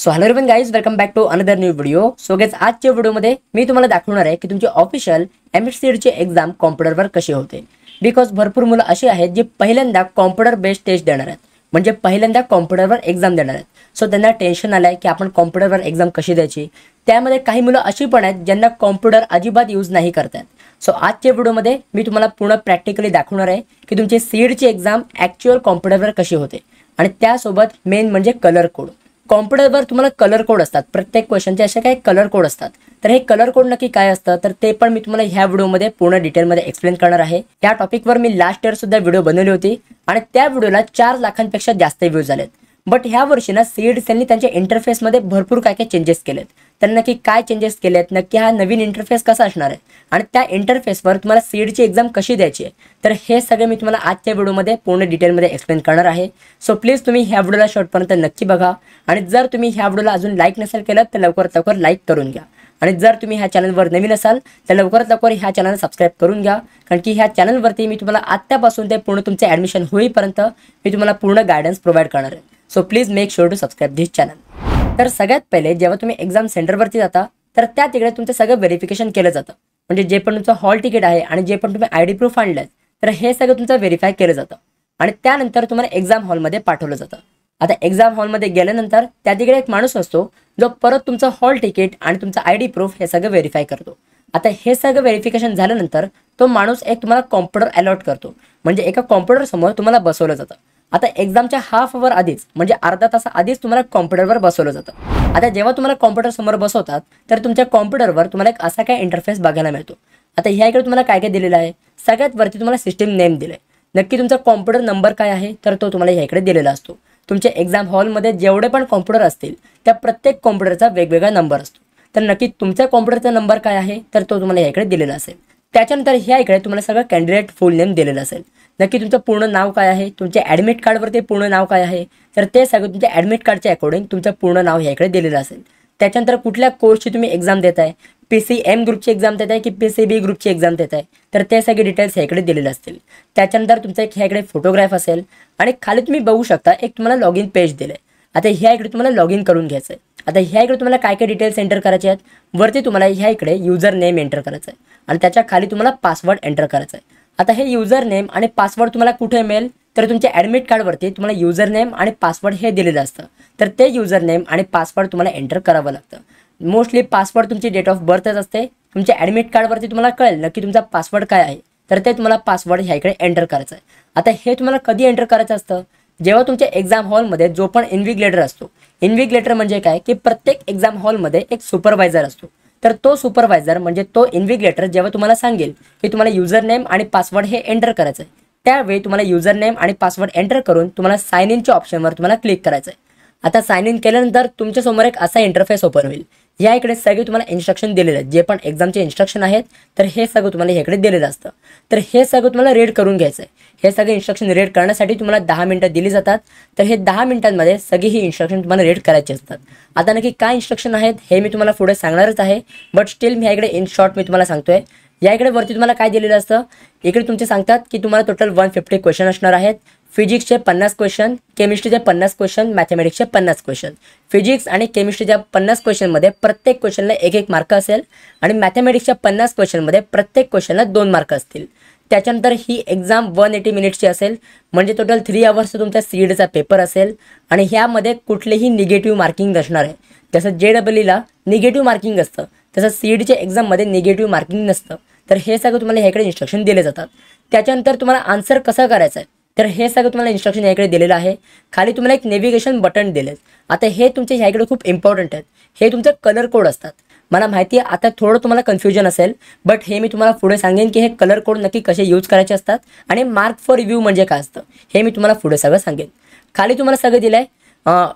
So hello everyone guys, welcome back to another new video. So guys, आजच्या व्हिडिओमध्ये मी तुम्हाला दाखवणार आहे की तुमची ऑफिशियल एमएससीईडी ची एक्झाम कॉम्प्युटरवर कशी होते. बिकॉज भरपूर मुलं अशी आहेत जे पहिल्यांदा कॉम्प्युटर बेस्ड टेस्ट देणार आहेत, म्हणजे पहिल्यांदा कॉम्प्युटरवर एक्झाम देणार आहेत. सो त्यांना टेन्शन आलंय की आपण कॉम्प्युटरवर एक्झाम कशी द्यायची. त्यामध्ये काही मुलं अशी पण आहेत ज्यांना कॉम्प्युटर अजिबात यूज नाही करतात. सो आजच्या व्हिडिओमध्ये मी तुम्हाला पूर्ण प्रॅक्टिकली दाखवणार आहे की तुमची सीईडीची एक्झाम ॲक्च्युअल कॉम्प्युटरवर कशी होते. आणि त्यासोबत मेन म्हणजे कलर कोड. कॉम्प्युटरवर तुम्हाला कलर कोड असतात, प्रत्येक क्वेश्चनचे असे काही कलर कोड असतात. तर हे कलर कोड नक्की काय असतं तर ते पण मी तुम्हाला ह्या व्हिडिओमध्ये पूर्ण डिटेलमध्ये एक्सप्लेन करणार आहे. या टॉपिकवर मी लास्ट इयर सुद्धा व्हिडिओ बनवली होती आणि त्या व्हिडिओला 4 लाखांपेक्षा जास्त व्ह्यूज झालेत. बट ह्या वर्षी ना सीईडीसीने त्यांच्या इंटरफेसमध्ये भरपूर काय काय चेंजेस केलेत. तर नक्की काय चेंजेस केलेत, नक्की हा नवीन इंटरफेस कसा असणार आहे आणि त्या इंटरफेसवर तुम्हाला सीईडीची एक्झाम कशी द्यायची आहे, तर हे सगळे मी तुम्हाला आजच्या व्हिडिओमध्ये पूर्ण डिटेलमध्ये एक्सप्लेन करणार आहे. सो प्लीज तुम्ही ह्या व्हिडिओला शेवटपर्यंत नक्की बघा. आणि जर तुम्ही ह्या व्हिडिओला अजून लाईक नसेल केलं तर लवकरात लवकर लाईक करून घ्या. आणि जर तुम्ही ह्या चॅनलवर नवीन असाल तर लवकरात लवकर ह्या चॅनल सबस्क्राईब करून घ्या. कारण की ह्या चॅनलवरती मी तुम्हाला आत्तापासून ते पूर्ण तुमचे ॲडमिशन होईपर्यंत मी तुम्हाला पूर्ण गायडन्स प्रोव्हाइड करणार आहे. So please make sure to subscribe this channel. तर सगळ्यात पहिले जेव्हा तुम्ही एक्झाम सेंटरवरती जाता तर त्या तिकडे तुमचं सगळं व्हेरिफिकेशन केलं जातं. म्हणजे जे पण तुमचं हॉल तिकीट आहे आणि जे पण तुम्ही आयडी प्रूफ आणलं तर हे सगळं तुमचं व्हेरीफाय केलं जातं. आणि त्यानंतर तुम्हाला एक्झाम हॉलमध्ये पाठवलं जातं. आता एक्झाम हॉलमध्ये गेल्यानंतर त्या तिकडे एक माणूस असतो जो परत तुमचं हॉल तिकीट आणि तुमचं आयडी प्रूफ हे सगळं व्हेरीफाय करतो. आता हे सगळं व्हेरिफिकेशन झाल्यानंतर तो माणूस एक तुम्हाला कॉम्प्युटर अलॉट करतो, म्हणजे एका कॉम्प्युटर समोर तुम्हाला बसवलं जातं. आता एक्झामच्या हाफ अवर आधीच म्हणजे अर्धा तास आधीच तुम्हाला कॉम्प्युटरवर बसवलं जातं. आता जेव्हा तुम्हाला कॉम्प्युटर समोर बसवतात तर तुमच्या कॉम्प्युटरवर तुम्हाला एक असा काय इंटरफेस बघायला मिळतो. आता ह्या इकडे तुम्हाला काय काय दिलेलं आहे, सगळ्यात वरती तुम्हाला सिस्टीम नेम दिले. नक्की तुमचा कॉम्प्युटर नंबर काय आहे तर तो तुम्हाला ह्या इकडे दिलेला असतो. तुमच्या एक्झाम हॉलमध्ये जेवढे पण कॉम्प्युटर असतील त्या प्रत्येक कॉम्प्युटरचा वेगवेगळा नंबर असतो. तर नक्की तुमच्या कॉम्प्युटरचा नंबर काय आहे तर तो तुम्हाला ह्या इकडे दिलेला असेल. त्याच्यानंतर ह्या इकडे तुम्हाला सगळं कॅन्डिडेट फुल नेम दिलेलं असेल. नक्की तुमचं पूर्ण नाव काय आहे, तुमच्या ॲडमिट कार्डवरती पूर्ण नाव काय आहे तर ते सगळं तुमच्या ॲडमिट कार्डच्या अकॉर्डिंग तुमचं पूर्ण नाव ह्या इकडे दिलेलं असेल. त्याच्यानंतर कुठल्या कोर्सची तुम्ही एक्झाम देताय, PCM ग्रुपची एक्झाम देताय की PCB ग्रुपची एक्झाम देताय तर ते सगळे डिटेल्स ह्या इकडे दिलेले असतील. त्याच्यानंतर तुमचा एक ह्या इकडे फोटोग्राफ असेल आणि खाली तुम्ही बघू शकता एक तुम्हाला लॉग इन पेज दिलं आहे. आता ह्या इकडे तुम्हाला लॉग इन करून घ्यायचं आहे. आता ह्या इकडे तुम्हाला काय काय डिटेल्स एंटर करायचे आहेत, वरती तुम्हाला ह्या इकडे युजर नेम एंटर करायचं आहे आणि त्याच्या खाली तुम्हाला पासवर्ड एंटर करायचा आहे. आता हे युजर नेम आणि पासवर्ड तुम्हाला कुठे मिळेल तर तुमच्या ॲडमिट कार्डवरती तुम्हाला युजर नेम आणि पासवर्ड हे दिलेलं असतं. तर ते युजर नेम आणि पासवर्ड तुम्हाला एंटर करावं लागतं. मोस्टली पासवर्ड तुमची डेट ऑफ बर्थच असते. तुमच्या ॲडमिट कार्डवरती तुम्हाला कळेल नक्की तुमचा पासवर्ड काय आहे तर ते तुम्हाला पासवर्ड ह्या इकडे एंटर करायचं आहे. आता हे तुम्हाला कधी एंटर करायचं असतं, जेव्हा तुमच्या एक्झाम हॉलमध्ये जो पण इन्व्हिजिलेटर असतो. इन्व्हिजिलेटर म्हणजे काय की प्रत्येक एक्झाम हॉलमध्ये एक सुपरवायझर असतो. तर तो सुपरवायझर म्हणजे तो इन्व्हिजिलेटर जेव्हा तुम्हाला सांगेल की तुम्हाला युजर नेम आणि पासवर्ड हे एंटर करायचं आहे, त्यावेळी तुम्हाला युजर नेम आणि पासवर्ड एंटर करून तुम्हाला साइन इनच्या ऑप्शनवर तुम्हाला क्लिक करायचं आहे. आता साइन इन केल्यानंतर तुमच्यासमोर एक असा इंटरफेस ओपन होईल. या इकडे सगळे तुम्हाला इन्स्ट्रक्शन दिलेले आहेत, जे पण एक्झामचे इन्स्ट्रक्शन आहेत तर हे सगळं तुम्हाला ह्याकडे दिलेलं असतं. तर हे सगळं तुम्हाला रीड करून घ्यायचं आहे. हे सगळे इन्स्ट्रक्शन रीड करण्यासाठी तुम्हाला 10 मिनिटं दिली जातात. तर हे 10 मिनिटांमध्ये सगळी ही इन्स्ट्रक्शन तुम्हाला रीड करायची असतात. आता नक्की काय इन्स्ट्रक्शन आहेत हे मी तुम्हाला पुढे सांगणारच आहे, बट स्टील मी ह्याकडे इन शॉर्ट मी तुम्हाला सांगतोय. या इकडे वरती तुम्हाला काय दिलेलं असतं, इकडे तुमचे सांगतात की तुम्हाला टोटल 150 क्वेश्चन असणार आहेत. फिजिक्सचे 50 क्वेश्चन, केमिस्ट्रीचे 50 क्वेश्चन, मॅथमॅटिक्सचे 50 क्वेश्चन. फिजिक्स आणि केमिस्ट्रीच्या 50 क्वेश्चनमध्ये प्रत्येक क्वेश्चनला 1-1 मार्क असेल आणि मॅथमॅटिक्सच्या 50 क्वेश्चनमध्ये प्रत्येक क्वेश्चनला 2 मार्क असतील. त्याच्यानंतर ही एक्झाम 180 मिनिट्सची असेल, म्हणजे टोटल 3 आवर्सचा तुमचा सीईडीचा पेपर असेल आणि ह्यामध्ये कुठलेही निगेटिव्ह मार्किंग नसणार आहे. जसं JEEला निगेटिव्ह मार्किंग असतं तसं सीईडीच्या एक्झाममध्ये निगेटिव्ह मार्किंग नसतं. तर हे सगळं तुम्हाला ह्याकडे इन्स्ट्रक्शन दिले जातात. त्याच्यानंतर तुम्हाला आन्सर कसं करायचं आहे तर हे सगळं तुम्हाला इन्स्ट्रक्शन याकडे दिलेलं आहे. खाली तुम्हाला एक नेव्हिगेशन बटन दिले. आता हे तुमचे ह्याकडे खूप इम्पॉर्टंट आहेत. हे तुमचे कलर कोड असतात. मला माहिती आहे आता थोडं तुम्हाला कन्फ्युजन असेल, बट हे मी तुम्हाला पुढे सांगेन की हे कलर कोड नक्की कसे यूज करायचे असतात आणि मार्क फॉर रिव्ह्यू म्हणजे काय असतं हे मी तुम्हाला पुढे सगळं सांगेन. खाली तुम्हाला सगळं दिलं आहे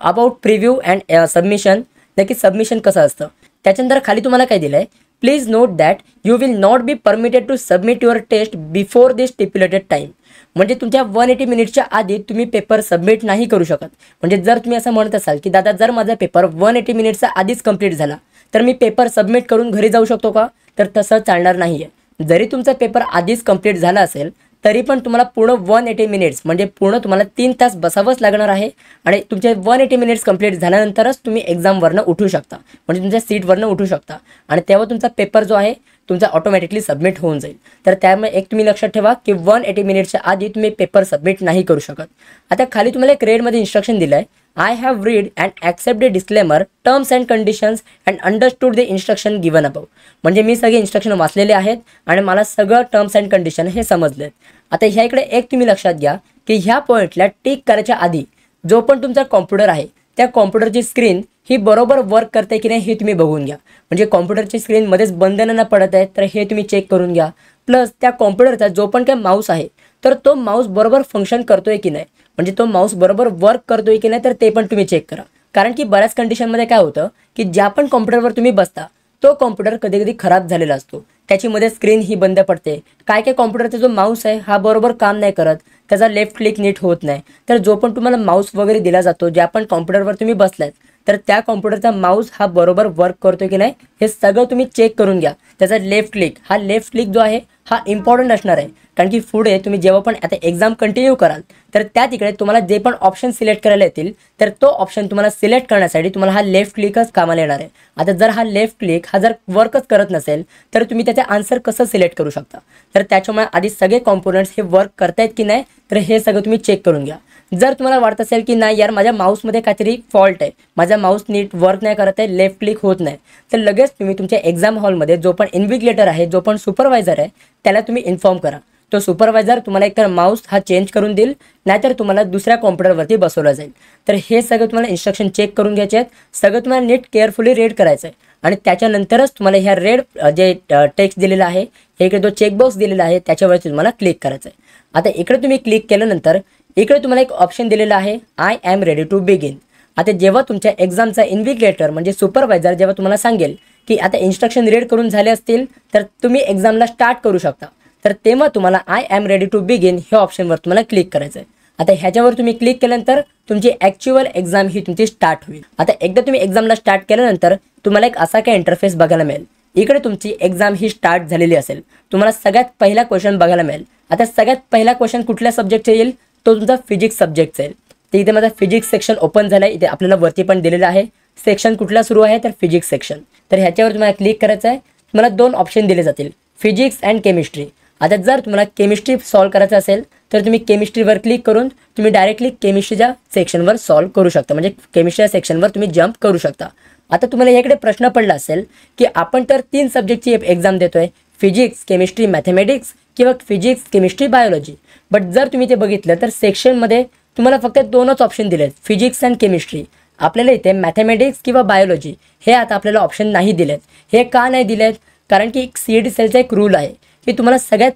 अबाउट प्रिव्ह्यू अँड सबमिशन, नक्की सबमिशन कसं असतं. त्याच्यानंतर खाली तुम्हाला काय दिलं आहे, please note that you will not be permitted to submit your test before this stipulated time. म्हणजे तुमच्या 180 मिनिटच्या आधी तुम्ही पेपर सबमिट नाही करू शकत. म्हणजे जर तुम्ही असं म्हणत असाल की दादा जर माझा पेपर 180 मिनिट्सच्या आधीच कंप्लीट झाला तर मी पेपर सबमिट करून घरी जाऊ शकतो का, तर तसं चालणार नाही आहे. जरी तुमचा पेपर आधीच कंप्लीट झाला असेल तरी पण तुम्हाला पूर्ण 180 मिनिट्स म्हणजे पूर्ण तुम्हाला 3 तास बसावंच लागणार आहे आणि तुमचे 180 मिनिट्स कंप्लीट झाल्यानंतरच तुम्ही एक्झामवरनं उठू शकता, म्हणजे तुमच्या सीटवरनं उठू शकता आणि तेव्हा तुमचा पेपर जो आहे तुमचा ऑटोमॅटिकली सबमिट होऊन जाईल. तर त्यामुळे एक तुम्ही लक्षात ठेवा की 180 मिनिट्सच्या आधी तुम्ही पेपर सबमिट नाही करू शकत. आता खाली तुम्हाला एक रेडमध्ये इन्स्ट्रक्शन दिलं आहे, I have read and accept the disclaimer terms and conditions and understood the instruction given above. म्हणजे मी सगळे इन्स्ट्रक्शन वाचलेले आहेत आणि मला सगळं टर्म्स अँड कंडिशन हे समजलेत. आता ह्या इकडे एक तुम्ही लक्षात घ्या की ह्या पॉईंटला टिक करायच्या आधी जो पण तुमचा कॉम्प्युटर आहे त्या कॉम्प्युटरची स्क्रीन ही बरोबर वर्क करते की नाही हे तुम्ही बघून घ्या. म्हणजे कॉम्प्युटरची स्क्रीन मध्येच बंधनं न पडत आहे तर हे तुम्ही चेक करून घ्या. प्लस त्या कॉम्प्युटरचा जो पण काय माऊस आहे तर तो माऊस बरोबर फंक्शन करतोय की नाही, म्हणजे तो माऊस बरोबर वर्क करतोय की नाही तर ते पण तुम्ही चेक करा. कारण की बऱ्याच कंडिशनमध्ये काय होतं की ज्या पण कॉम्प्युटरवर तुम्ही बसता तो कॉम्प्युटर कधी कधी खराब झालेला असतो, त्याची मध्ये स्क्रीन ही बंद पडते. काय काय कॉम्प्युटरचा जो माऊस आहे हा बरोबर काम नाही करत, त्याचा लेफ्ट क्लिक नीट होत नाही. तर जो पण तुम्हाला माऊस वगैरे दिला जातो ज्या पण कॉम्प्युटरवर तुम्ही बसलात तर त्या कॉम्प्युटरचा माऊस हा बरोबर वर्क करतो की नाही हे सगळं तुम्ही चेक करून घ्या. त्याचा लेफ्ट क्लिक जो आहे हा इम्पॉर्टंट असणार आहे. कारण की पुढे तुम्ही जेव्हा पण आता एक्झाम कंटिन्यू कराल तर त्या तिकडे तुम्हाला जे पण ऑप्शन सिलेक्ट करायला येतील तर तो ऑप्शन तुम्हाला सिलेक्ट करण्यासाठी तुम्हाला हा लेफ्ट क्लिकच कामाला येणार आहे. आता जर हा लेफ्ट क्लिक हा जर वर्कच करत नसेल तर तुम्ही त्याचे आन्सर कसं सिलेक्ट करू शकता. तर त्याच्यामुळे आधी सगळे कॉम्पोनंट्स हे वर्क करतायत की नाही तर हे सगळं तुम्ही चेक करून घ्या. जर तुम्हाला वाटत असेल की नाही यार माझ्या माऊसमध्ये काहीतरी फॉल्ट आहे, माझा माऊस नीट वर्क नाही करत आहे, लेफ्ट क्लिक होत नाही, तर लगेच तुम्ही तुमच्या एक्झाम हॉलमध्ये जो पण इन्व्हिजिलेटर आहे जो पण सुपरवायझर आहे त्याला तुम्ही इन्फॉर्म करा. तो सुपरवायझर तुम्हाला एकतर माऊस हा चेंज करून देईल नाहीतर तुम्हाला दुसऱ्या कॉम्प्युटरवरती बसवला जाईल. तर हे सगळं तुम्हाला इन्स्ट्रक्शन चेक करून घ्यायचे आहेत, सगळं तुम्हाला नीट केअरफुली रीड करायचं आहे आणि त्याच्यानंतरच तुम्हाला ह्या रेड जे टेक्स्ट दिलेला आहे हे इकडे जो चेकबॉक्स दिलेला आहे त्याच्यावरती तुम्हाला क्लिक करायचं आहे. आता इकडे तुम्ही क्लिक केल्यानंतर इकडे तुम्हाला एक ऑप्शन दिलेला आहे I am ready to begin. आता जेव्हा तुमच्या एक्झामचा इन्व्हिजिलेटर म्हणजे सुपरवायझर जेव्हा तुम्हाला सांगेल की आता इन्स्ट्रक्शन रीड करून झाले असतील तर तुम्ही एक्झामला स्टार्ट करू शकता, तर तेव्हा तुम्हाला I am ready to begin हे ऑप्शनवर तुम्हाला क्लिक करायचं आहे. आता ह्याच्यावर तुम्ही क्लिक केल्यानंतर तुमची ॲक्च्युअल एक्झाम ही तुमची स्टार्ट होईल. आता एकदा तुम्ही एक्झामला स्टार्ट केल्यानंतर तुम्हाला एक असा काय इंटरफेस बघायला मिळेल. इकडे तुमची एक्झाम ही स्टार्ट झालेली असेल, तुम्हाला सगळ्यात पहिला क्वेश्चन बघायला मिळेल. आता सगळ्यात पहिला क्वेश्चन कुठल्या सब्जेक्टचा येईल तो तुमचा फिजिक्स सब्जेक्टचा येईल. तर इथे माझा फिजिक्स सेक्शन ओपन झाला आहे, इथे आपल्याला वरती पण दिलेलं आहे सेक्शन कुठला सुरू आहे तर फिजिक्स सेक्शन. तर ह्याच्यावर तुम्हाला क्लिक करायचं आहे. तुम्हाला 2 ऑप्शन दिले जातील फिजिक्स अँड केमिस्ट्री. आता जर तुम्हाला केमिस्ट्री सॉल्व करायचं असेल तर तुम्ही केमिस्ट्रीवर क्लिक करून तुम्ही डायरेक्टली केमिस्ट्रीच्या सेक्शनवर सॉल्व करू शकता, म्हणजे केमिस्ट्रीच्या सेक्शनवर तुम्ही जंप करू शकता. आता तुम्हाला याकडे प्रश्न पडला असेल की आपण तर 3 सब्जेक्टची एक्झाम देतोय, फिजिक्स केमिस्ट्री मॅथमॅटिक्स किंवा फिजिक्स केमिस्ट्री बायोलॉजी. बट जर तुम्ही ते बघितलं तर सेक्शनमध्ये तुम्हाला फक्त 2च ऑप्शन दिलेत फिजिक्स अँड केमिस्ट्री. आपल्याला इथे मॅथमॅटिक्स किंवा बायोलॉजी हे आता आपल्याला ऑप्शन नाही दिलेत. हे का नाही दिलेत? कारण की CET सेलचा एक रूल आहे की तुम्हाला सगळ्यात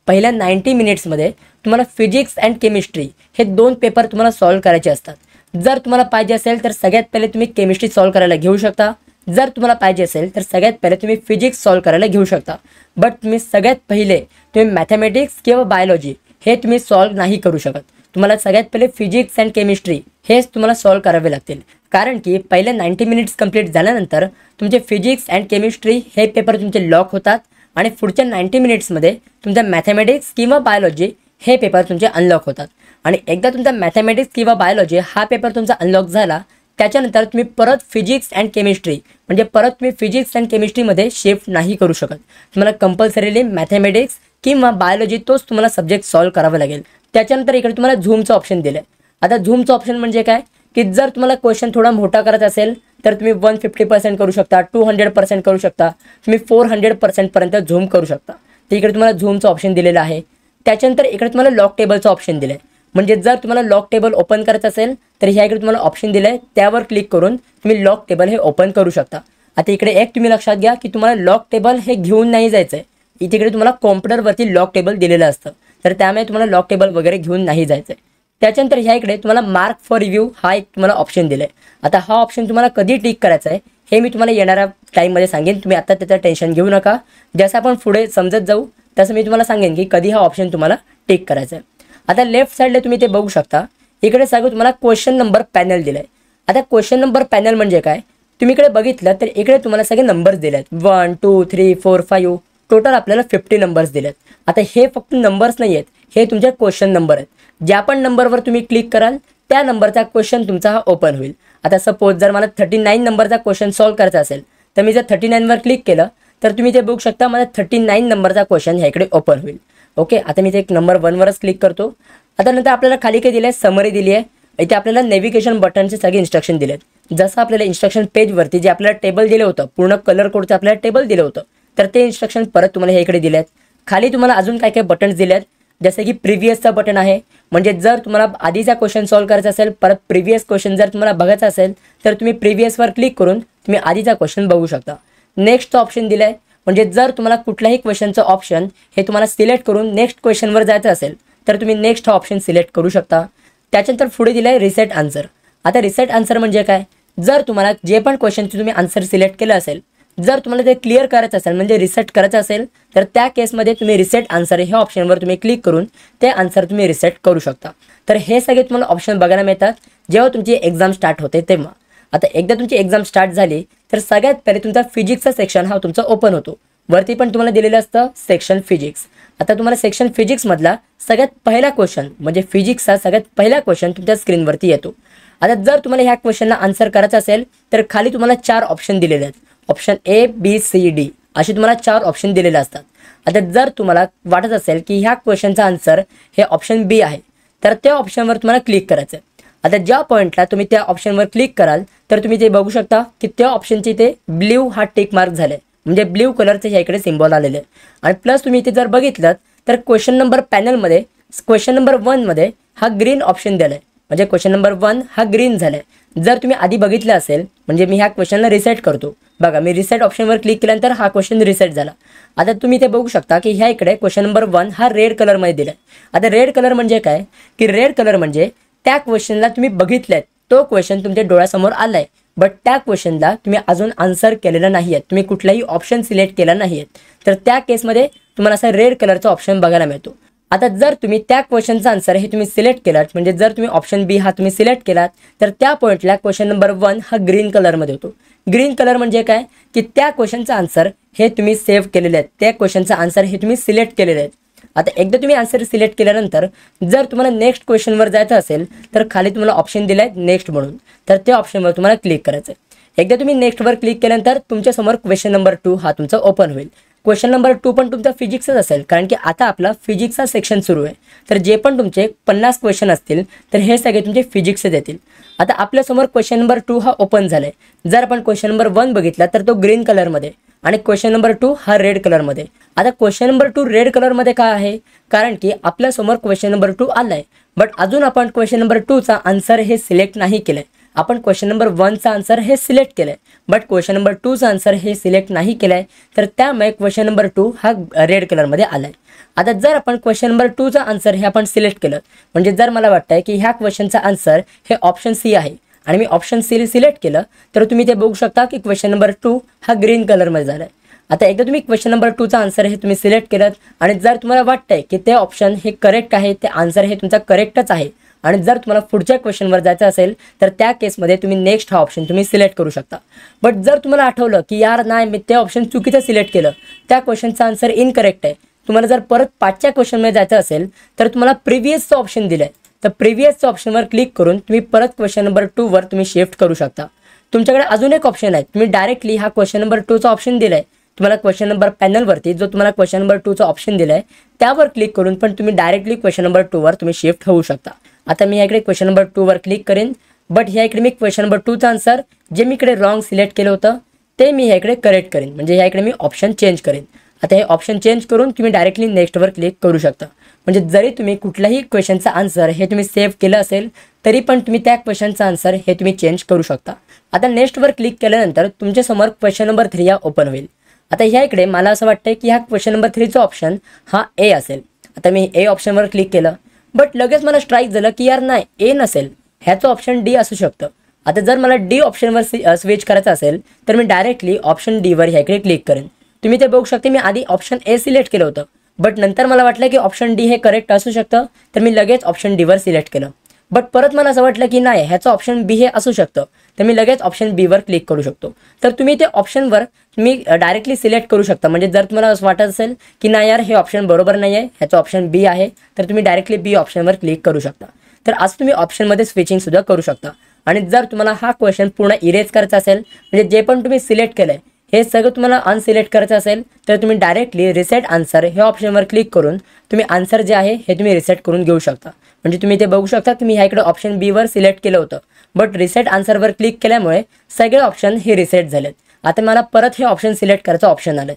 पहिल्या 90 मिनिट्समध्ये तुम्हाला फिजिक्स अँड केमिस्ट्री हे 2 पेपर तुम्हाला सॉल्व करायचे असतात. जर तुम्हाला पाहिजे असेल तर सगळ्यात पहिले तुम्ही केमिस्ट्री सॉल्व करायला घेऊ शकता, जर तुम्हाला पाहिजे असेल तर सगळ्यात पहिले तुम्ही फिजिक्स सॉल्व करायला घेऊ शकता. बट तुम्ही सगळ्यात पहिले तुम्ही मॅथमॅटिक्स किंवा बायोलॉजी हे तुम्ही सॉल्व नाही करू शकत. तुम्हाला सगळ्यात पहिले फिजिक्स अँड केमिस्ट्री हेच तुम्हाला सॉल्व करावे लागतील. कारण की पहिले 90 मिनिट्स कंप्लीट झाल्यानंतर तुमचे फिजिक्स अँड केमिस्ट्री हे पेपर तुमचे लॉक होतात आणि पुढच्या 90 मिनिट्समध्ये तुमचा मॅथमॅटिक्स किंवा बायोलॉजी हे पेपर तुमचे अनलॉक होतात. आणि एकदा तुमचा मॅथमॅटिक्स किंवा बायोलॉजी हा पेपर तुमचा अनलॉक झाला त्याच्यानंतर तुम्ही परत फिजिक्स अँड केमिस्ट्री म्हणजे परत तुम्ही फिजिक्स अँड केमिस्ट्रीमध्ये शिफ्ट नाही करू शकत. तुम्हाला कंपल्सरीली मॅथमॅटिक्स किंवा बायोलॉजी तोच तुम्हाला सब्जेक्ट सॉल्व करावा लागेल. त्याच्यानंतर इकडे तुम्हाला झूमचं ऑप्शन दिलं आहे. आता झूमचं ऑप्शन म्हणजे काय की जर तुम्हाला क्वेश्चन थोडा मोठा करायचा असेल तर तुम्ही 150% करू शकता, 200% करू शकता, तुम्ही 400% पर्यंत झूम करू शकता. तर इकडे तुम्हाला झूमचं ऑप्शन दिलेलं आहे. त्याच्यानंतर इकडे तुम्हाला लॉक टेबलचं ऑप्शन दिलं आहे. म्हणजे जर तुम्हाला लॉक टेबल ओपन करायचं असेल तर ह्या इकडे तुम्हाला ऑप्शन दिलं आहे, त्यावर क्लिक करून तुम्ही लॉक टेबल हे ओपन करू शकता. आता इकडे एक तुम्ही लक्षात घ्या की तुम्हाला लॉक टेबल हे घेऊन नाही जायचं आहे. इकडे तुम्हाला कॉम्प्युटरवरती लॉक टेबल दिलेलं असतं, तर त्यामुळे तुम्हाला लॉक टेबल वगैरे घेऊन नाही जायचं आहे. त्याच्यानंतर ह्या इकडे तुम्हाला मार्क फॉर रिव्ह्यू हा एक तुम्हाला ऑप्शन दिला आहे. आता हा ऑप्शन तुम्हाला कधी टिक करायचा आहे हे मी तुम्हाला येणाऱ्या टाईममध्ये सांगेन. तुम्ही आता त्याचं टेन्शन घेऊ नका. जसं आपण पुढे समजत जाऊ तसं मी तुम्हाला सांगेन की कधी हा ऑप्शन तुम्हाला टिक करायचा आहे. आता लेफ्ट साईडला तुम्ही ते बघू शकता, इकडे सगळं तुम्हाला क्वेश्चन नंबर पॅनल दिलं आहे. आता क्वेश्चन नंबर पॅनल म्हणजे काय, तुम्ही इकडे बघितलं तर इकडे तुम्हाला सगळे नंबर्स दिले आहेत 1 2 3 4 5 टोटल आपल्याला 50 नंबर्स दिले आहेत. आता हे फक्त नंबर्स नाही आहेत, हे तुमचे क्वेश्चन नंबर आहेत. ज्या पण नंबरवर तुम्ही क्लिक कराल त्या नंबरचा क्वेश्चन तुमचा हा ओपन होईल. आता सपोज जर मला 39 नंबरचा क्वेश्चन सॉल्व्ह करायचा असेल तर मी जर 39वर क्लिक केलं तर तुम्ही ते बघू शकता मला 39 नंबरचा क्वेश्चन ह्या इकडे ओपन होईल. ओके, आता मी ते एक नंबर 1वरच क्लिक करतो. आता नंतर आपल्याला खाली काय दिलं आहे, समरी दिली आहे. इथे आपल्याला नेव्हिगेशन बटनचे सगळे इन्स्ट्रक्शन दिले आहेत. जसं आपल्याला इन्स्ट्रक्शन पेजवरती जे आपल्याला टेबल दिलं होतं, पूर्ण कलर कोडचं आपल्याला टेबल दिलं होतं, तर ते इन्स्ट्रक्शन परत तुम्हाला हे इकडे दिले आहेत. खाली तुम्हाला अजून काय काय बटन्स दिले आहेत, जसे की प्रिव्हियसचा बटन आहे, म्हणजे जर तुम्हाला आधीचा क्वेश्चन सॉल्व्ह करायचा असेल, परत प्रिव्हियस क्वेश्चन जर तुम्हाला बघायचा असेल तर तुम्ही प्रिव्हियसवर क्लिक करून तुम्ही आधीचा क्वेश्चन बघू शकता. नेक्स्टचा ऑप्शन दिला आहे, म्हणजे जर तुम्हाला कुठल्याही क्वेश्चनचं ऑप्शन हे तुम्हाला सिलेक्ट करून नेक्स्ट क्वेश्चनवर जायचं असेल तर तुम्ही नेक्स्ट हा ऑप्शन सिलेक्ट करू शकता. त्याच्यानंतर पुढे दिलं आहे रिसेट आन्सर. आता रिसेट आन्सर म्हणजे काय, जर तुम्हाला जे पण क्वेश्चनचं तुम्ही आन्सर सिलेक्ट केलं असेल, जर तुम्हाला ते क्लिअर करायचं असेल म्हणजे रिसेट करायचं असेल तर त्या केसमध्ये तुम्ही रिसेट आन्सर ह्या ऑप्शनवर तुम्ही क्लिक करून ते आन्सर तुम्ही रिसेट करू शकता. तर हे सगळे तुम्हाला ऑप्शन बघायला मिळतात जेव्हा तुमची एक्झाम स्टार्ट होते तेव्हा. आता एकदा तुमची एक्झाम स्टार्ट झाली तर सगळ्यात पहिले तुमचा फिजिक्सचा सेक्शन हा तुमचा ओपन होतो. वरती पण तुम्हाला दिलेलं असतं सेक्शन फिजिक्स. आता तुम्हाला सेक्शन फिजिक्समधला सगळ्यात पहिला क्वेश्चन म्हणजे फिजिक्सचा सगळ्यात पहिला क्वेश्चन तुमच्या स्क्रीनवरती येतो. आता जर तुम्हाला ह्या क्वेश्चनला आन्सर करायचं असेल तर खाली तुम्हाला 4 ऑप्शन दिलेले आहेत. Option A, B, C, D असे तुम्हाला 4 ऑप्शन दिलेले असतात. आता जर तुम्हाला वाटत असेल की ह्या क्वेश्चनचा आन्सर हे ऑप्शन B आहे तर त्या ऑप्शनवर तुम्हाला क्लिक करायचं आहे. आता ज्या पॉईंटला तुम्ही त्या ऑप्शनवर क्लिक कराल तर तुम्ही ते बघू शकता की त्या ऑप्शनचे इथे ब्ल्यू हा टिक मार्क झाले, म्हणजे ब्ल्यू कलरचे ह्या इकडे सिम्बॉल आलेले आहे. आणि प्लस तुम्ही इथे जर बघितलं तर क्वेश्चन नंबर पॅनलमध्ये क्वेश्चन नंबर 1 मध्ये हा ग्रीन ऑप्शन दिला आहे, म्हणजे क्वेश्चन नंबर 1 हा ग्रीन झाला आहे. जर तुम्ही आधी बघितलं असेल म्हणजे मी ह्या क्वेश्चनला रिसेट करतो. बघा मी रिसेट ऑप्शनवर क्लिक केल्यानंतर हा क्वेश्चन रिसेट झाला. आता तुम्ही ते बघू शकता की ह्या इकडे क्वेश्चन नंबर 1 हा रेड कलरमध्ये दिला आहे. आता रेड कलर म्हणजे काय, की रेड कलर म्हणजे त्या क्वेश्चनला तुम्ही बघितलंय, तो क्वेश्चन तुमच्या डोळ्यासमोर आलाय, बट त्या क्वेश्चनला तुम्ही अजून आन्सर केलेलं नाही आहे, तुम्ही कुठलाही ऑप्शन सिलेक्ट केला नाही आहे, तर त्या केसमध्ये तुम्हाला असा रेड कलरचा ऑप्शन बघायला मिळतो. आता जर तुम्ही त्या क्वेश्चनचा आन्सर हे तुम्ही सिलेक्ट केलात, म्हणजे जर तुम्ही ऑप्शन B हा तुम्ही सिलेक्ट केलात तर त्या पॉईंटला क्वेश्चन नंबर 1 हा ग्रीन कलरमध्ये होतो. ग्रीन कलर म्हणजे काय, की त्या क्वेश्चनचा आन्सर हे तुम्ही सेव्ह केलेले आहेत, त्या क्वेश्चनचा आन्सर हे तुम्ही सिलेक्ट केलेले आहेत. आता एकदा तुम्ही आन्सर सिलेक्ट केल्यानंतर जर तुम्हाला नेक्स्ट क्वेश्चनवर जायचं असेल तर खाली तुम्हाला ऑप्शन दिला आहे नेक्स्ट म्हणून, तर त्या ऑप्शनवर तुम्हाला क्लिक करायचं आहे. एकदा तुम्ही नेक्स्टवर क्लिक केल्यानंतर तुमच्यासमोर क्वेश्चन नंबर 2 हा तुमचा ओपन होईल. क्वेश्चन नंबर 2 पण तुमचा फिजिक्सच असेल, कारण की आता आपला फिजिक्सचा सेक्शन सुरू आहे. तर जे पण तुमचे 50 क्वेश्चन असतील तर हे सगळे तुमचे फिजिक्सच येतील. आता आपल्यासमोर क्वेश्चन नंबर 2 हा ओपन झाला आहे. जर आपण क्वेश्चन नंबर 1 बघितला तर तो ग्रीन कलरमध्ये आणि क्वेश्चन नंबर 2 हा रेड कलरमध्ये. आता क्वेश्चन नंबर 2 रेड कलरमध्ये का आहे, कारण की आपल्यासमोर क्वेश्चन नंबर 2 आला आहे, बट अजून आपण क्वेश्चन नंबर 2चा आन्सर हे सिलेक्ट नाही केलं आहे. आपण क्वेश्चन नंबर 1चा आन्सर हे सिलेक्ट केलं आहे, बट क्वेश्चन नंबर 2चा आन्सर हे सिलेक्ट नाही केलं आहे, तर त्यामुळे क्वेश्चन नंबर 2 हा रेड कलरमध्ये आला आहे. आता जर आपण क्वेश्चन नंबर 2चा आन्सर हे आपण सिलेक्ट केलं, म्हणजे जर मला वाटतं की ह्या क्वेश्चनचा आन्सर हे ऑप्शन C आहे आणि मी ऑप्शन C सिलेक्ट केलं तर तुम्ही ते बघू शकता की क्वेश्चन नंबर 2 हा ग्रीन कलरमध्ये झाला आहे. आता एकदा तुम्ही क्वेश्चन नंबर 2चा आन्सर हे तुम्ही सिलेक्ट केलं आणि जर तुम्हाला वाटतंय की ते ऑप्शन हे करेक्ट आहे, ते आन्सर हे तुमचा करेक्टच आहे आणि जर तुम्हाला पुढच्या क्वेश्चनवर जायचं असेल तर त्या केसमध्ये तुम्ही नेक्स्ट हा ऑप्शन तुम्ही सिलेक्ट करू शकता. बट जर तुम्हाला आठवलं की यार नाही मी ते ऑप्शन चुकीचं सिलेक्ट केलं, त्या क्वेश्चनचा आन्सर इनकरेक्ट आहे, तुम्हाला जर परत 5च्या क्वेश्चनमध्ये जायचं असेल तर तुम्हाला प्रिव्हियसचं ऑप्शन दिलं आहे, तर प्रिव्हियसच्या ऑप्शनवर क्लिक करून तुम्ही परत क्वेश्चन नंबर 2वर तुम्ही शिफ्ट करू शकता. तुमच्याकडे अजून एक ऑप्शन आहे, तुम्ही डायरेक्टली हा क्वेश्चन नंबर 2चा ऑप्शन दिला आहे, तुम्हाला क्वेश्चन नंबर पॅनलवरती जो तुम्हाला क्वेश्चन नंबर 2चा ऑप्शन दिला आहे त्यावर क्लिक करून पण तुम्ही डायरेक्टली क्वेश्चन नंबर 2वर तुम्ही शिफ्ट होऊ शकता. आता मी याकडे क्वेश्चन नंबर 2वर क्लिक करेन, बट ह्या इकडे मी क्वेश्चन नंबर 2चा आन्सर जे मी इकडे रॉंग सिलेक्ट केलं होतं ते मी ह्या इकडे करेक्ट करेन, म्हणजे ह्या इकडे मी ऑप्शन चेंज करेन. आता हे ऑप्शन चेंज करून तुम्ही डायरेक्टली नेक्स्टवर क्लिक करू शकता. म्हणजे जरी तुम्ही कुठल्याही क्वेश्चनचा आन्सर हे तुम्ही सेव्ह केलं असेल तरी पण तुम्ही त्या क्वेश्चनचा आन्सर हे तुम्ही चेंज करू शकता. आता नेक्स्टवर क्लिक केल्यानंतर तुमच्यासमोर क्वेश्चन नंबर 3 हा ओपन होईल. आता ह्या इकडे मला असं वाटतं की ह्या क्वेश्चन नंबर 3चा ऑप्शन हा A असेल. आता मी A ऑप्शनवर क्लिक केलं, बट लगेच मला स्ट्राईक झालं की यार नाही A नसेल, ह्याचं ऑप्शन D असू शकतं. आता जर मला D ऑप्शनवर स्विच करायचं असेल तर मी डायरेक्टली ऑप्शन Dवर ह्या इकडे क्लिक करेन. तुम्ही ते बघू शकता मी आधी ऑप्शन A सिलेक्ट केलं होतं, बट नंतर मला वाटलं की ऑप्शन D हे करेक्ट असू शकतं, तर मी लगेच ऑप्शन Dवर सिलेक्ट केलं. बट परत मला असं वाटलं की नाही ह्याचं ऑप्शन बी हे असू शकतं, तर मी लगेच ऑप्शन बी वर क्लिक करू शकतो. तर तुम्ही ते ऑप्शनवर तुम्ही डायरेक्टली सिलेक्ट करू शकता. म्हणजे जर तुम्हाला असं वाटत असेल की नाही यार हे ऑप्शन बरोबर नाही आहे, ह्याचं ऑप्शन बी आहे, तर तुम्ही डायरेक्टली बी ऑप्शनवर क्लिक करू शकता. तर आज तुम्ही ऑप्शनमध्ये स्विचिंग सुद्धा करू शकता. आणि जर तुम्हाला हा क्वेश्चन पूर्ण इरेज करायचा असेल, म्हणजे जे पण तुम्ही सिलेक्ट केलंय हे सगळं तुम्हाला अनसिलेक्ट करायचं असेल, तर तुम्ही डायरेक्टली रिसेट आन्सर हे ऑप्शनवर क्लिक करून तुम्ही आन्सर जे आहे हे तुम्ही रिसेट करून घेऊ शकता. म्हणजे तुम्ही ते बघू शकता की मी ह्या इकडे ऑप्शन बी वर सिलेक्ट केलं होतं, बट रिसेट आन्सरवर क्लिक केल्यामुळे सगळे ऑप्शन हे रिसेट झालेत. आता मला परत हे ऑप्शन सिलेक्ट करायचं ऑप्शन आलं.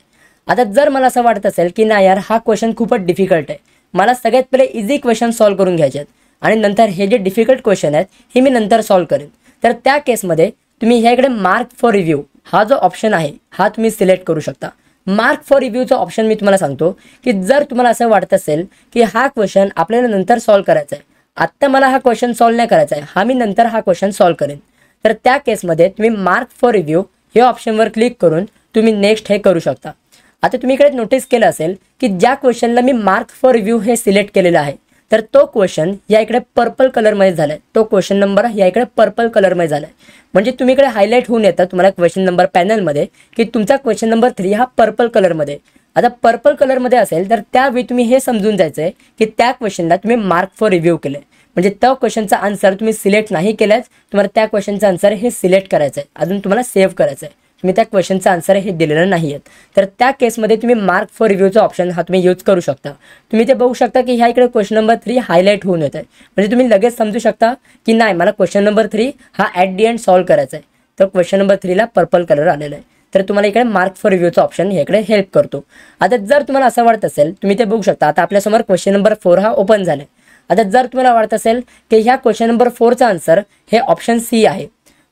आता जर मला असं वाटत असेल की नाही यार हा क्वेश्चन खूपच डिफिकल्ट आहे, मला सगळ्यात पहिले इझी क्वेश्चन सॉल्व्ह करून घ्यायचे आहेत आणि नंतर हे जे डिफिकल्ट क्वेश्चन आहेत हे मी नंतर सॉल्व्ह करेन, तर त्या केसमध्ये तुम्ही ह्या इकडे मार्क फॉर रिव्ह्यू हा जो ऑप्शन आहे हा तुम्ही सिलेक्ट करू शकता. मार्क फॉर रिव्ह्यूचा ऑप्शन मी तुम्हाला सांगतो की जर तुम्हाला असं वाटत असेल की हा क्वेश्चन आपल्याला नंतर सॉल्व्ह करायचा आहे, आत्ता मला हा क्वेश्चन सॉल्व्ह नाही करायचा आहे, हा मी नंतर हा क्वेश्चन सॉल्व्ह करेन, तर त्या केसमध्ये तुम्ही मार्क फॉर रिव्ह्यू हे ऑप्शनवर क्लिक करून तुम्ही नेक्स्ट हे करू शकता. आता तुम्ही इकडे नोटीस केलं असेल की ज्या क्वेश्चनला मी मार्क फॉर रिव्ह्यू हे सिलेक्ट केलेलं आहे, तर तो क्वेश्चन या इकडे पर्पल कलरमध्ये झाला आहे. तो क्वेश्चन नंबर या इकडे पर्पल कलरमध्ये झाला आहे. म्हणजे तुम्ही इकडे हायलाईट होऊन येतं तुम्हाला क्वेश्चन नंबर पॅनलमध्ये की तुमचा क्वेश्चन नंबर 3 हा पर्पल कलरमध्ये. आता पर्पल कलरमध्ये असेल तर त्यावेळी तुम्ही हे समजून जायचं आहे की त्या क्वेश्चनला तुम्ही मार्क फॉर रिव्ह्यू केलं आहे. म्हणजे त्या क्वेश्चनचा आन्सर तुम्ही सिलेक्ट नाही केलाच, तुम्हाला त्या क्वेश्चनचा आन्सर हे सिलेक्ट करायचं आहे, अजून तुम्हाला सेव्ह करायचं आहे, तुम्ही त्या क्वेश्चनचा आन्सर हे दिलेलं नाही आहेत. तर त्या केसमध्ये तुम्ही मार्क फॉर रिव्ह्यूचा ऑप्शन हा तुम्ही यूज करू शकता. तुम्ही ते बघू शकता की ह्या इकडे क्वेश्चन नंबर 3 हायलाईट होऊन येत आहे. म्हणजे तुम्ही लगेच समजू शकता की नाही मला क्वेश्चन नंबर 3 हा ॲट दी एंड सॉल्व्ह करायचा आहे, तर क्वेश्चन नंबर 3ला पर्पल कलर आलेला आहे. तर तुम्हाला इकडे मार्क फॉर रिव्ह्यूचा ऑप्शन इकडे हेल्प करतो. आता जर तुम्हाला असं वाटत असेल तुम्ही ते बघू शकता. आता आपल्यासमोर क्वेश्चन नंबर 4 हा ओपन झाला आहे. आता जर तुम्हाला वाटत असेल की ह्या क्वेश्चन नंबर 4चा आन्सर हे ऑप्शन सी आहे,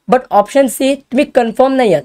बट ऑप्शन सी तुम्ही कन्फर्म नाही आहात,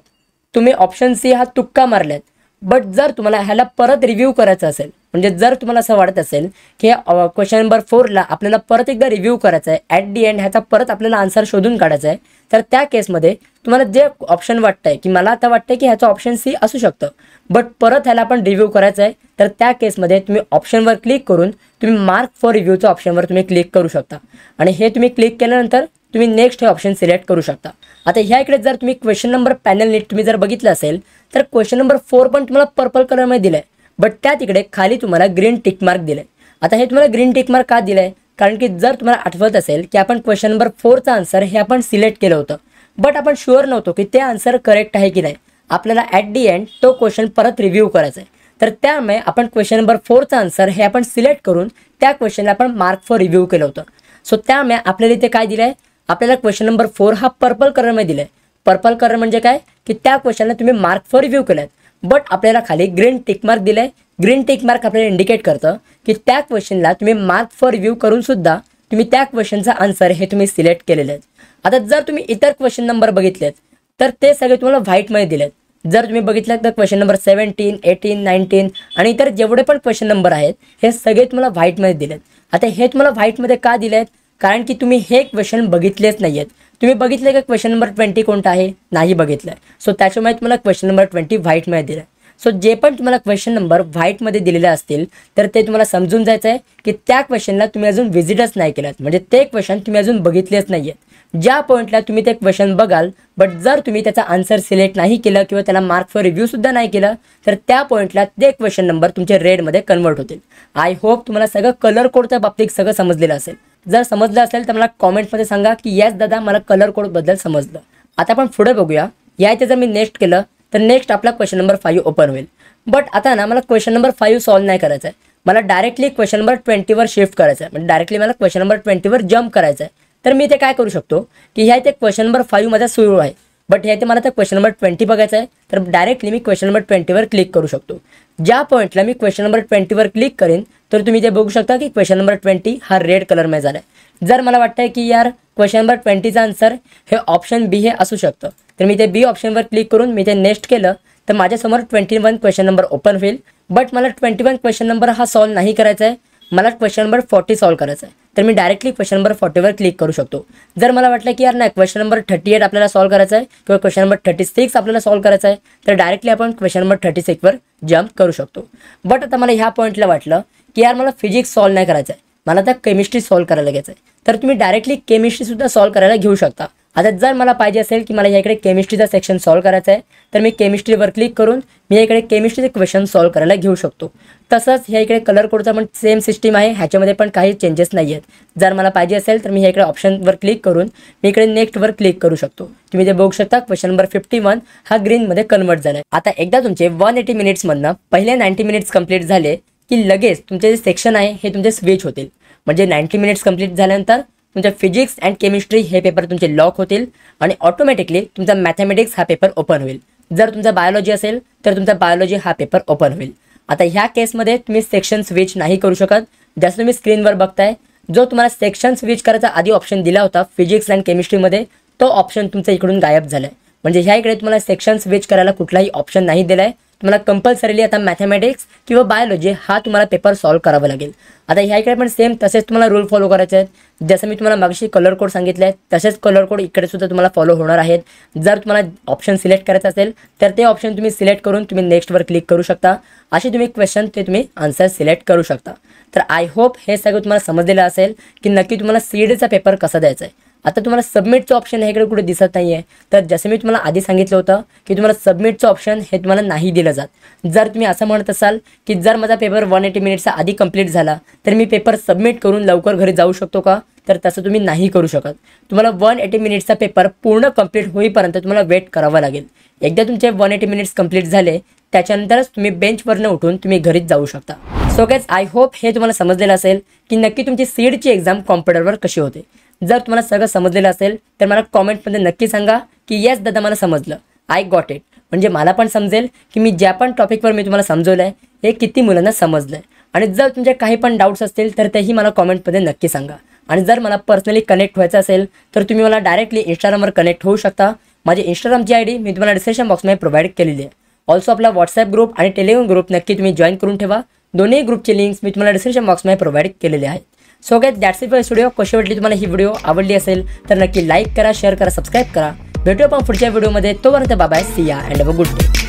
तुम्ही ऑप्शन सी हा तुक्का मारल्यात. बट जर तुम्हाला ह्याला परत रिव्ह्यू करायचं असेल, म्हणजे जर तुम्हाला असं वाटत असेल की क्वेश्चन नंबर 4ला आपल्याला परत एकदा रिव्ह्यू करायचा आहे, ॲट दी एंड ह्याचा परत आपल्याला आन्सर शोधून काढायचा आहे, तर त्या केसमध्ये तुम्हाला जे ऑप्शन वाटतंय की मला आता वाटतंय की ह्याचं ऑप्शन सी असू शकतं, बट परत ह्याला आपण रिव्ह्यू करायचं आहे, तर त्या केसमध्ये तुम्ही ऑप्शनवर क्लिक करून तुम्ही मार्क फॉर रिव्ह्यूच्या ऑप्शनवर तुम्ही क्लिक करू शकता. आणि हे तुम्ही क्लिक केल्यानंतर तुम्ही नेक्स्ट हे ऑप्शन सिलेक्ट करू शकता. आता ह्या इकडे जर तुम्ही क्वेश्चन नंबर पॅनल नीट तुम्ही जर बघितलं असेल तर क्वेश्चन नंबर 4 पण तुम्हाला पर्पल कलरमध्ये दिलं आहे, बट त्या तिकडे खाली तुम्हाला ग्रीन टिक मार्क दिलं आहे. आता हे तुम्हाला ग्रीन टिक मार्क का दिलं आहे, कारण की जर तुम्हाला आठवत असेल की आपण क्वेश्चन नंबर 4चा आन्सर हे आपण सिलेक्ट केलं होतं, बट आपण शुअर नव्हतो की ते आन्सर करेक्ट आहे की नाही, आपल्याला ॲट दी एंड तो क्वेश्चन परत रिव्ह्यू करायचा आहे. तर त्यामुळे आपण क्वेश्चन नंबर 4चा आन्सर हे आपण सिलेक्ट करून त्या क्वेश्चनला आपण मार्क फॉर रिव्ह्यू केलं होतं. सो त्यामुळे आपल्याला इथे काय दिलं आहे, आपल्याला क्वेश्चन नंबर 4 हा पर्पल कलरमध्ये दिला आहे. पर्पल कलर म्हणजे काय की त्या क्वेश्चनला तुम्ही मार्क फॉर रिव्ह्यू केलात, बट आपल्याला खाली ग्रीन टिक मार्क दिलं आहे. ग्रीन टिक मार्क आपल्याला इंडिकेट करतं की त्या क्वेश्चनला तुम्ही मार्क फॉर रिव्ह्यू करून सुद्धा तुम्ही त्या क्वेश्चनचा आन्सर हे तुम्ही सिलेक्ट केलेले आहेत. आता जर तुम्ही इतर क्वेश्चन नंबर बघितलेत तर ते सगळे तुम्हाला व्हाईटमध्ये दिलेत. जर तुम्ही बघितलं तर क्वेश्चन नंबर 17, 18, 19 आणि इतर जेवढे पण क्वेश्चन नंबर आहेत हे सगळे तुम्हाला व्हाईटमध्ये दिलेत. आता हे तुम्हाला व्हाईटमध्ये का दिले आहेत, कारण की तुम्ही हे क्वेश्चन बघितलेच नाही आहेत. तुम्ही बघितले का क्वेश्चन नंबर 20 कोणता आहे, नाही बघितलं आहे. सो त्याच्यामुळे तुम्हाला क्वेश्चन नंबर 20 व्हाईटमध्ये दिलं आहे. सो जे पण तुम्हाला क्वेश्चन नंबर व्हाईटमध्ये दिलेले असतील तर ते तुम्हाला समजून जायचं आहे की त्या क्वेश्चनला तुम्ही अजून व्हिजिटच नाही केलात, म्हणजे ते क्वेश्चन तुम्ही अजून बघितलेच नाही आहेत. ज्या पॉईंटला तुम्ही ते क्वेश्चन बघाल, बट जर तुम्ही त्याचा आन्सर सिलेक्ट नाही केलं किंवा त्याला मार्क फॉर रिव्ह्यू सुद्धा नाही केलं, तर त्या पॉईंटला ते क्वेश्चन नंबर तुमचे रेडमध्ये कन्वर्ट होतील. आय होप तुम्हाला सगळं कलर कोडच्या बाबतीत सगळं समजलेलं असेल. जर समजलं असेल तर मला कॉमेंटमध्ये सांगा की येस दादा मला कलर कोडबद्दल समजलं. आता आपण पुढे बघूया. या इथे जर मी नेक्स्ट केलं तर नेक्स्ट आपला क्वेश्चन नंबर 5 ओपन होईल. बट आता ना मला क्वेश्चन नंबर 5 सॉल्व्ह नाही करायचं आहे, मला डायरेक्टली क्वेश्चन नंबर 20वर शिफ्ट करायचं आहे. म्हणजे डायरेक्टली मला क्वेश्चन नंबर 20वर जम्प करायचं आहे. तर मी इथे काय करू शकतो की ह्या इथे क्वेश्चन नंबर 5 माझा सुरू आहे, बट ह्या इथे मला तर क्वेश्चन नंबर 20 बघायचा आहे, तर डायरेक्टली मी क्वेश्चन नंबर 20वर क्लिक करू शकतो. ज्या पॉईंटला मी क्वेश्चन नंबर 20वर क्लिक करेन तर तुम्ही ते बघू शकता की क्वेश्चन नंबर 20 हा रेड कलरमध्ये झाला आहे. जर मला वाटतं की यार क्वेश्चन नंबर 20चा आन्सर हे ऑप्शन बी हे असू शकतं, तर मी ते बी ऑप्शनवर क्लिक करून मी ते नेक्स्ट केलं तर माझ्यासमोर 21 क्वेश्चन नंबर ओपन होईल. बट मला 21 क्वेश्चन नंबर हा सॉल्व्ह नाही करायचा आहे, मला क्वेश्चन नंबर 40 सॉल्व्ह करायचा आहे. तर मी डायरेक्टली क्वेश्चन नंबर 40वर क्लिक करू शकतो. जर मला वाटलं की यार नाही क्वेश्चन नंबर 38 आपल्याला सॉल्व्ह करायचा आहे किंवा क्वेश्चन नंबर 36 आपल्याला सॉल्व्ह करायचा आहे, तर डायरेक्टली आपण क्वेश्चन नंबर 36वर जम्प करू शकतो. बट आता मला ह्या पॉईंटला वाटलं की यार मला फिजिक्स सॉल्व्ह नाही करायचं आहे, मला आता केमिस्ट्री सॉल्व्ह करायला घ्यायचं आहे, तर तुम्ही डायरेक्टली केमिस्ट्री सुद्धा सॉल्व्ह करायला घेऊ शकता. आता जर मला पाहिजे असेल की मला या इकडे केमिस्ट्रीचा सेक्शन सॉल्व्ह करायचा आहे, तर मी केमिस्ट्रीवर क्लिक करून मी या इकडे केमिस्ट्रीचे क्वेश्चन सॉल्व्ह करायला घेऊ शकतो. तसंच ह्या इकडे कलर कोडचा पण सेम सिस्टीम आहे, ह्याच्यामध्ये पण काही चेंजेस नाही आहेत. जर मला पाहिजे असेल तर मी ह्या इकडे ऑप्शनवर क्लिक करून मी इकडे नेक्स्टवर क्लिक करू शकतो. तुम्ही ते बघू शकता क्वेश्चन नंबर 51 हा ग्रीनमध्ये कन्वर्ट झाला आहे. आता एकदा तुमचे 180 मिनिट्समधनं पहिले 90 मिनिट्स कंप्लीट झाले की लगेच तुमचे जे सेक्शन आहे हे तुमचे स्विच होतील. म्हणजे 90 मिनिट्स कंप्लीट झाल्यानंतर तुमच्या फिजिक्स अँड केमिस्ट्री हे पेपर तुमचे लॉक होतील आणि ऑटोमॅटिकली तुमचा मॅथमॅटिक्स हा पेपर ओपन होईल. जर तुमचा बायोलॉजी असेल तर तुमचा बायोलॉजी हा पेपर ओपन होईल. आता ह्या केसमध्ये तुम्ही सेक्शन स्विच नाही करू शकत. जसं तुम्ही स्क्रीनवर बघताय, जो तुम्हाला सेक्शन स्विच करायचा आधी ऑप्शन दिला होता फिजिक्स अँड केमिस्ट्रीमध्ये, तो ऑप्शन तुमचा इकडून गायब झाला आहे. म्हणजे ह्या इकडे तुम्हाला सेक्शन स्विच करायला कुठलाही ऑप्शन नाही दिला आहे. तुम्हाला कंपल्सरीली आता मॅथमॅटिक्स किंवा बायोलॉजी हा तुम्हाला पेपर सॉल्व्ह करावा लागेल. आता ह्या इकडे पण सेम तसेच तुम्हाला रूल फॉलो करायचे आहेत. जसं मी तुम्हाला मागशी कलर कोड सांगितले आहेत तसेच कलर कोड इकडे सुद्धा तुम्हाला फॉलो होणार आहेत. जर तुम्हाला ऑप्शन सिलेक्ट करायचं असेल तर ते ऑप्शन तुम्ही सिलेक्ट करून तुम्ही नेक्स्टवर क्लिक करू शकता. असे तुम्ही क्वेश्चन ते तुम्ही आन्सर सिलेक्ट करू शकता. तर आय होप हे सगळं तुम्हाला समजलेलं असेल की नक्की तुम्हाला CETचा पेपर कसा द्यायचा आहे. आता तुम्हाला सबमिटचं ऑप्शन हे इकडे कुठे दिसत नाही आहे, तर जसं मी तुम्हाला आधी सांगितलं होतं की तुम्हाला सबमिटचं ऑप्शन हे तुम्हाला नाही दिलं जात. जर तुम्ही असं म्हणत असाल की जर माझा पेपर 180 मिनिट्सचा आधी कंप्लीट झाला तर मी पेपर सबमिट करून लवकर घरी जाऊ शकतो का, तर तसं तुम्ही नाही करू शकत. तुम्हाला 180 मिनिट्सचा पेपर पूर्ण कंप्लीट होईपर्यंत तुम्हाला वेट करावं लागेल. एकदा तुमचे 180 मिनिट्स कंप्लीट झाले त्याच्यानंतरच तुम्ही बेंचवरनं उठून तुम्ही घरीच जाऊ शकता. सो गाइस, आय होप हे तुम्हाला समजलेलं असेल की नक्की तुमची CETची एक्झाम कॉम्प्युटरवर कशी होते. जर तुम्हाला सगळं समजलेलं असेल तर मला कॉमेंटमध्ये नक्की सांगा की येस दादा मला समजलं, आय गॉट इट. म्हणजे मला पण समजेल की मी ज्या पण टॉपिकवर मी तुम्हाला समजवलं आहे हे किती मुलांना समजलं आहे. आणि जर तुमचे काही पण डाऊट्स असतील तर तेही मला कॉमेंटमध्ये नक्की सांगा. आणि जर मला पर्सनली कनेक्ट व्हायचं असेल तर तुम्ही मला डायरेक्टली इंस्टाग्रामवर कनेक्ट होऊ शकता. माझी इंस्टाग्रामची ID मी तुम्हाला डिस्क्रिप्शन बॉक्समध्ये प्रोव्हाइड केलेली आहे. ऑल्सो आपला व्हॉट्सॲप ग्रुप आणि टेलिग्राम ग्रुप नक्की तुम्ही जॉईन करून ठेवा. दोन्ही ग्रुपचे लिंक्स मी तुम्हाला डिस्क्रिप्शन बॉक्समध्ये प्रोव्हाइड केलेले आहेत. So guys, that's it for video. कशी वाटली तुम्हाला ही व्हिडिओ? आवडली असेल तर नक्की लाईक करा, शेअर करा, सबस्क्राईब करा. भेटूया आपण पुढच्या व्हिडिओमध्ये. तोपर्यंत बाय बाय, सी या and have a good day.